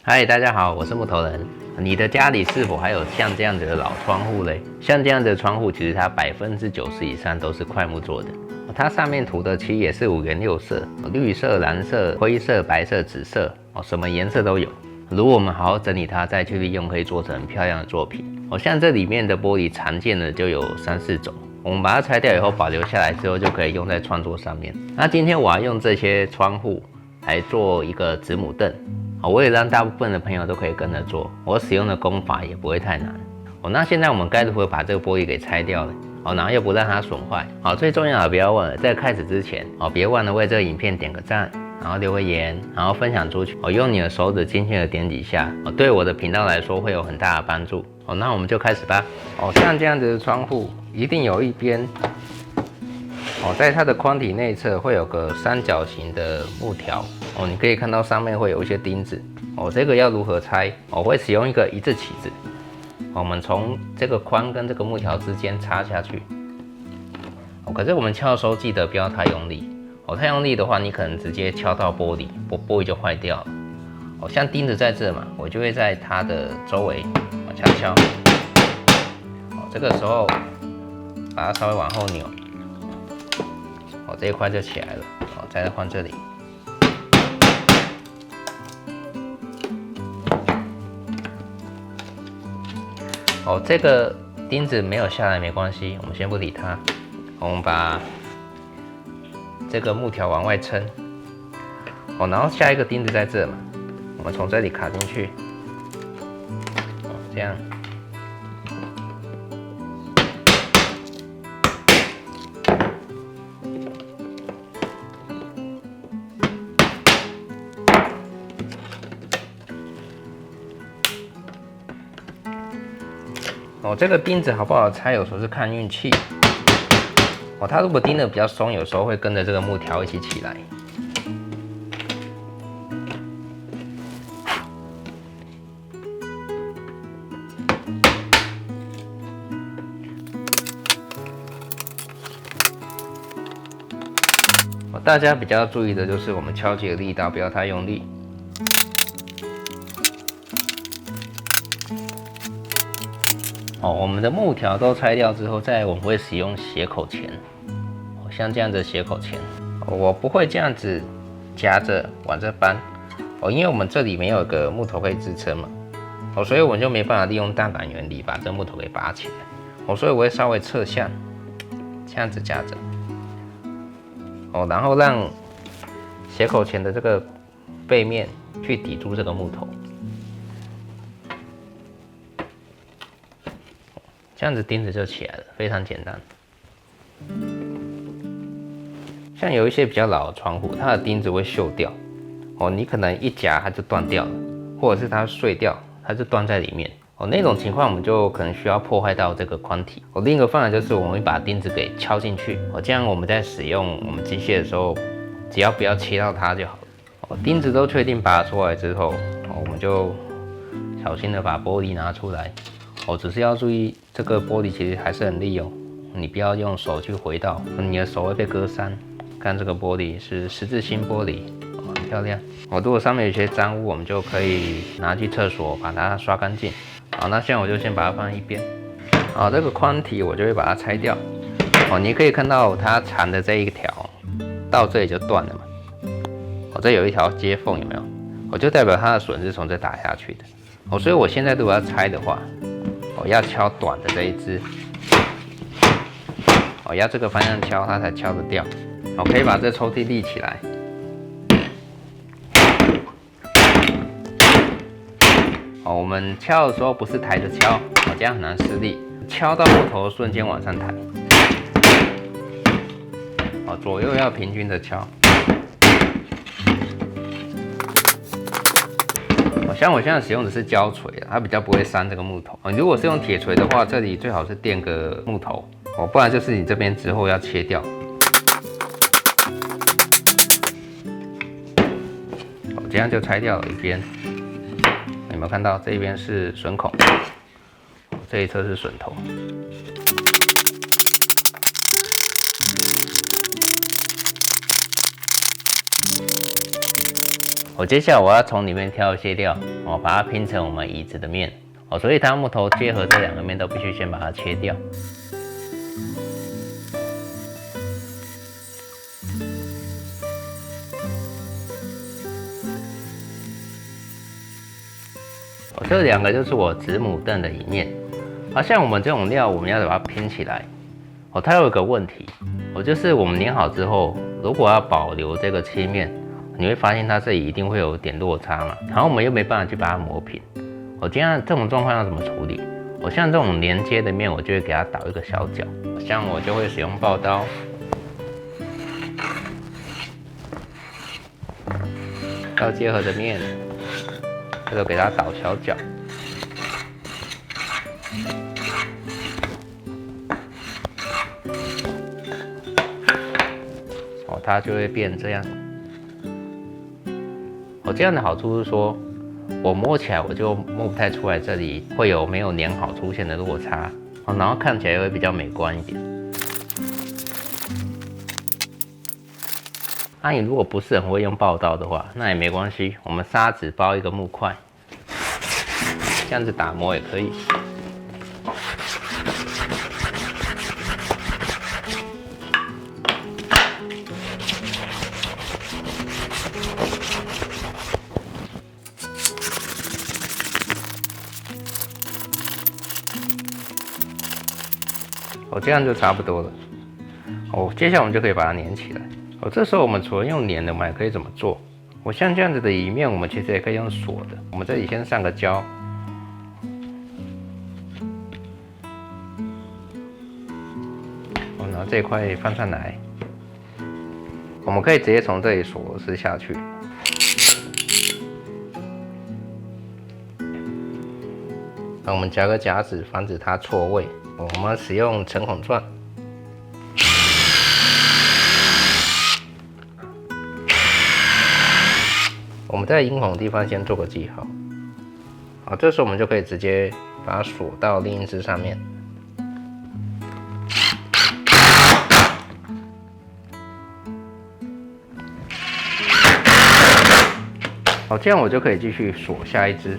嗨，大家好，我是木头人。你的家里是否还有像这样子的老窗户嘞？像这样子的窗户，其实它90%以上都是块木做的。它上面涂的其实也是五颜六色，绿色、蓝色、灰色、白色、紫色，什么颜色都有。如果我们好好整理它，再去利用，可以做成很漂亮的作品。像这里面的玻璃常见的就有3、4种，我们把它拆掉以后保留下来之后，就可以用在创作上面。那今天我要用这些窗户来做一个子母凳。我也让大部分的朋友都可以跟着做，我使用的工法也不会太难。那现在我们该如何把这个玻璃给拆掉呢？然后又不让它损坏。最重要的不要忘了，在开始之前，别忘了为这个影片点个赞，然后留个言，然后分享出去。用你的手指轻轻的点几下，对我的频道来说会有很大的帮助。那我们就开始吧。像这样子的窗户，一定有一边，在它的框体内侧会有个三角形的木条。你可以看到上面会有一些钉子。这个要如何拆？我会使用一个1字起子。我们从这个框跟这个木条之间插下去。可是我们敲的时候记得不要太用力。太用力的话，你可能直接敲到玻璃，玻璃就坏掉了。像钉子在这嘛，我就会在它的周围往下敲。这个时候把它稍微往后扭，这一块就起来了。再换这里。这个钉子没有下来没关系，我们先不理它。我们把这个木条往外撑。然后下一个钉子在这嘛，我们从这里卡进去。这样。这个钉子好不好拆，有时候是看运气。它如果钉得比较松，有时候会跟着这个木条一起起来。大家比较注意的就是我们敲击的力道不要太用力。我们的木条都拆掉之后，再来我们会使用斜口钳。像这样子的斜口钳，我不会这样子夹着往这搬。因为我们这里没有个木头可以支撑嘛。所以我们就没办法利用杠杆原理把这木头给拔起来。所以我会稍微侧向，这样子夹着。然后让斜口钳的这个背面去抵住这个木头。这样子钉子就起来了，非常简单。像有一些比较老的窗户，它的钉子会锈掉。你可能一夹它就断掉了，或者是它碎掉，它就断在里面。那种情况我们就可能需要破坏到这个框体。另一个方法就是我们会把钉子给敲进去。这样我们在使用我们机械的时候，只要不要切到它就好了。钉子都确定拔出来之后，我们就小心的把玻璃拿出来。只是要注意，这个玻璃其实还是很利哦，你不要用手去回到，你的手会被割伤。看这个玻璃是十字星玻璃，很漂亮。如果上面有些脏污，我们就可以拿去厕所把它刷干净。那现在我就先把它放在一边。这个框体我就会把它拆掉。你可以看到它长的这一条到这里就断了嘛。这有一条接缝，有没有？就代表它的榫是从这打下去的。所以我现在如果要拆的话，要敲短的这一支，要这个方向敲，它才敲得掉。可以把这抽屉立起来。我们敲的时候不是抬着敲，这样很难施力。敲到木头瞬间往上抬。左右要平均的敲。像我现在使用的是胶锤，它比较不会伤这个木头。如果是用铁锤的话，这里最好是垫个木头，不然就是你这边之后要切掉。这样就拆掉了一边。有没有看到这一边是榫孔，这一侧是榫头。接下来我要从里面挑一些料，把它拼成我们椅子的面。所以它木头结合这2个面都必须先把它切掉。这2个就是我子母凳的椅面。像我们这种料，我们要把它拼起来。它有一个问题，就是我们粘好之后，如果要保留这个漆面，你会发现它这里一定会有点落差嘛，然后我们又没办法去把它磨平。今天这种状况要怎么处理？像这种连接的面，我就会给它倒一个小角，像我就会使用刨刀，要结合的面，这个给它倒小角。它就会变这样。这样的好处是说，我摸起来我就摸不太出来这里会有没有粘好出现的落差，然后看起来会比较美观一点。你如果不是很会用刨刀的话，那也没关系，我们砂纸包一个木块，这样子打磨也可以。这样就差不多了。接下来我们就可以把它粘起来。这时候我们除了用粘的，我们还可以怎么做？像这样子的椅面，我们其实也可以用锁的。我们这里先上个胶，然后这一块放上来，我们可以直接从这里锁螺丝下去。我们夹个夹子，防止它错位。我们使用成孔钻，我们在阴孔的地方先做个记号。这时候我们就可以直接把它锁到另一只上面。这样我就可以继续锁下一只。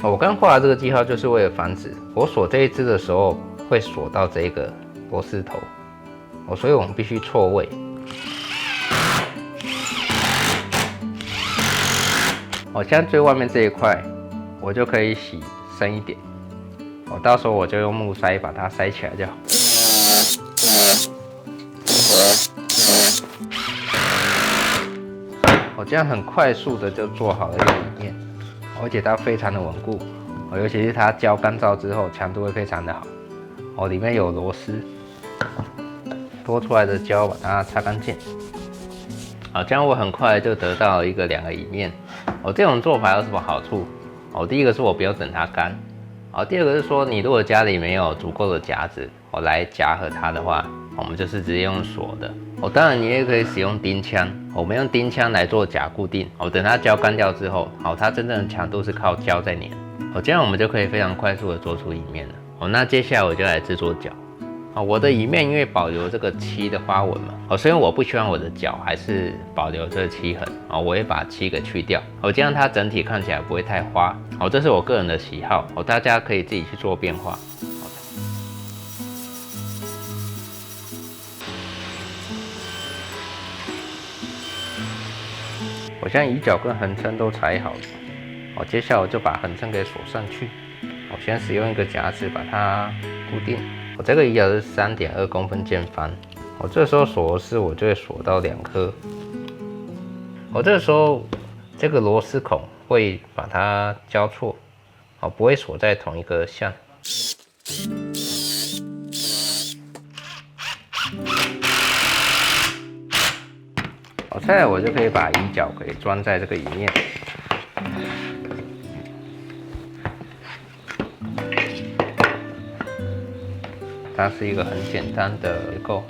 我刚画的这个记号就是为了防止我锁这一只的时候会锁到这个螺丝头，所以我们必须错位。现在最外面这一块我就可以洗深一点，到时候我就用木塞把它塞起来就好。这样很快速的就做好了一个椅面。而且它非常的稳固，尤其是它胶干燥之后，强度会非常的好。里面有螺丝，多出来的胶把它擦干净。这样我很快就得到2个椅面。这种做法有什么好处？第一个是我不用等它干。第二个是说，你如果家里没有足够的夹子，来夹合它的话，我们就是直接用锁的。当然你也可以使用钉枪，我们用钉枪来做夹固定。等它胶干掉之后，它真正的强度是靠胶在粘。这样我们就可以非常快速的做出椅面了。那接下来我就来制作脚。我的椅面因为保留这个漆的花纹嘛，所以我不希望我的脚还是保留这个漆痕，我会把漆给去掉，这样它整体看起来不会太花。这是我个人的喜好，大家可以自己去做变化。我现在椅脚跟横撑都裁好了，接下来我就把横撑给锁上去。我先使用一个夹子把它固定。这个椅脚是3.2公分见方。这时候锁螺丝我就会锁到2颗。这个时候这个螺丝孔会把它交错，不会锁在同一个项。再来我就可以把椅脚给装在这个椅面。它是一个很简单的结构，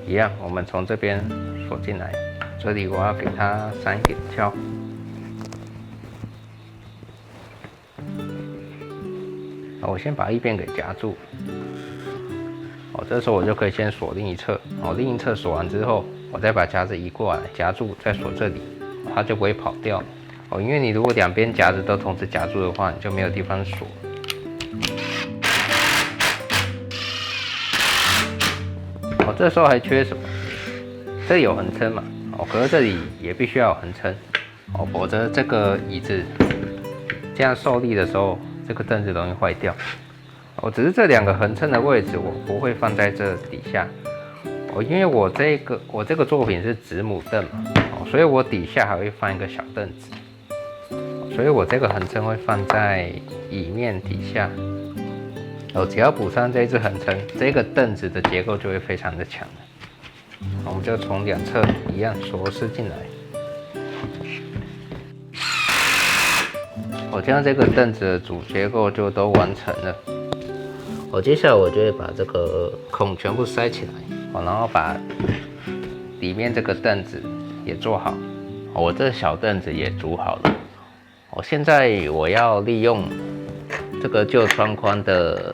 一样，我们从这边锁进来，这里我要给它上一点胶。我先把一边给夹住。这时候我就可以先锁另一侧。另一侧锁完之后，我再把夹子移过来夹住，再锁这里，它就不会跑掉哦。因为你如果两边夹子都同时夹住的话，你就没有地方锁。哦，这时候还缺什么？这里有横撑嘛？哦，可是这里也必须要有横撑哦，否则这个椅子这样受力的时候，这个凳子容易坏掉。哦，只是这两个横撑的位置我不会放在这底下。哦，因为我这个作品是子母凳嘛，哦，所以我底下还会放一个小凳子，所以我这个横撑会放在椅面底下。哦，只要补上这一只横撑，这个凳子的结构就会非常的强。我们就从两侧一样锁螺丝进来。我这样这个凳子的主结构就都完成了。我接下来我就会把这个孔全部塞起来，然后把里面这个凳子也做好。我这小凳子也组好了。现在我要利用这个旧窗框的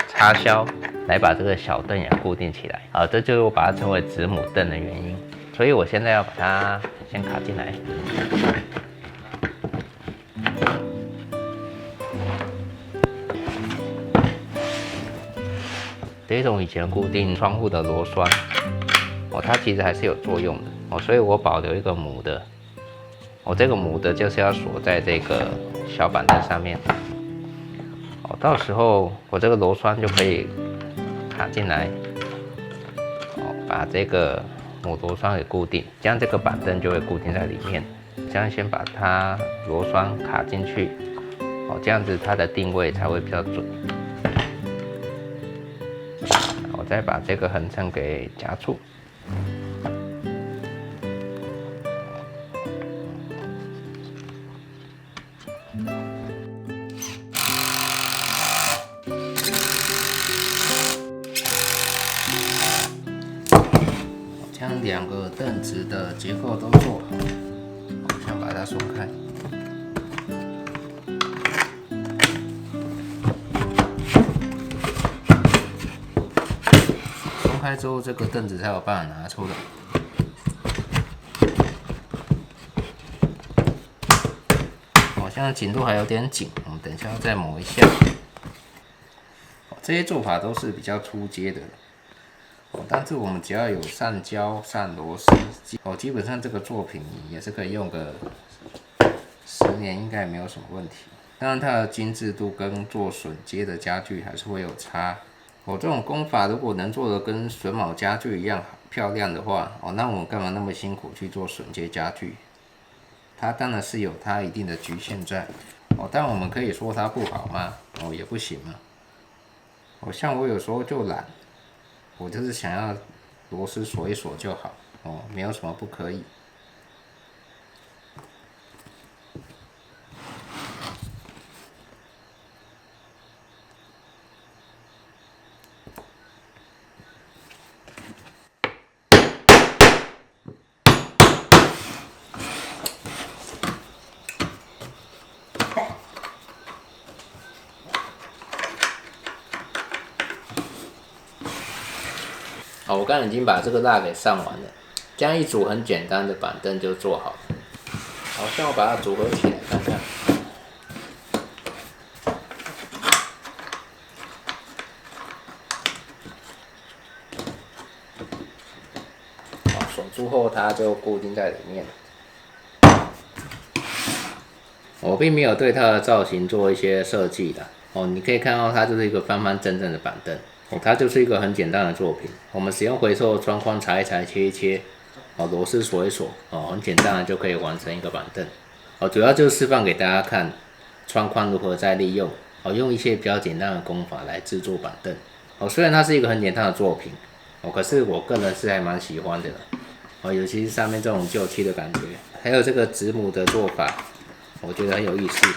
插销来把这个小凳也固定起来。这就是我把它称为子母凳的原因。所以我现在要把它先卡进来。这种以前固定窗户的螺栓，它其实还是有作用的所以我保留一个母的。这个母的就是要锁在这个小板凳上面。到时候我这个螺栓就可以卡进来，把这个母螺栓给固定，这样这个板凳就会固定在里面。这样先把它螺栓卡进去，这样子它的定位才会比较准。我再把这个横撑给夹住。将两个凳子的结构都做好，先把它松开。松开之后，这个凳子才有办法拿出来。现在紧度还有点紧，我们等一下要再磨一下。这些做法都是比较初阶的。但是我们只要有上胶、上螺丝，基本上这个作品也是可以用个10年，应该没有什么问题。当然，它的精致度跟做榫接的家具还是会有差。这种工法如果能做的跟榫卯家具一样漂亮的话，那我们干嘛那么辛苦去做榫接家具？它当然是有它一定的局限在。但我们可以说它不好吗？也不行嘛。像我有时候就懒。我就是想要螺丝锁一锁就好，没有什么不可以。我刚刚已经把这个蜡给上完了，这样一组很简单的板凳就做好了。现在我把它组合起来看看。锁住后它就固定在里面。我并没有对它的造型做一些设计的你可以看到它就是一个方方正正的板凳。它就是一个很简单的作品，我们使用回收的窗框裁一裁、切一切，螺丝锁一锁，很简单的就可以完成一个板凳。主要就是示范给大家看窗框如何再利用，用一些比较简单的工法来制作板凳。虽然它是一个很简单的作品，可是我个人是还蛮喜欢的尤其是上面这种旧漆的感觉，还有这个子母的做法，我觉得很有意思。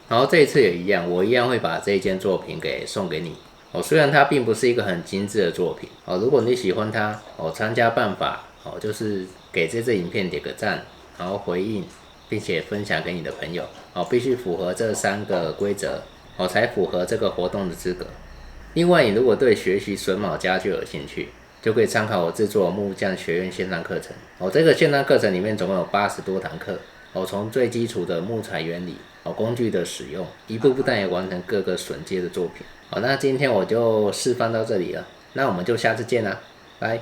然后这一次也一样，我一样会把这一件作品给送给你。虽然它并不是一个很精致的作品如果你喜欢它参加办法就是给这支影片点个赞，然后回应，并且分享给你的朋友必须符合这3个规则才符合这个活动的资格。另外，你如果对学习榫卯家具有兴趣，就可以参考我制作木匠学院线上课程。这个线上课程里面总共有80多堂课，从最基础的木材原理、工具的使用，一步步带你完成各个榫接的作品。那今天我就示范到这里了，那我们就下次见啦，拜。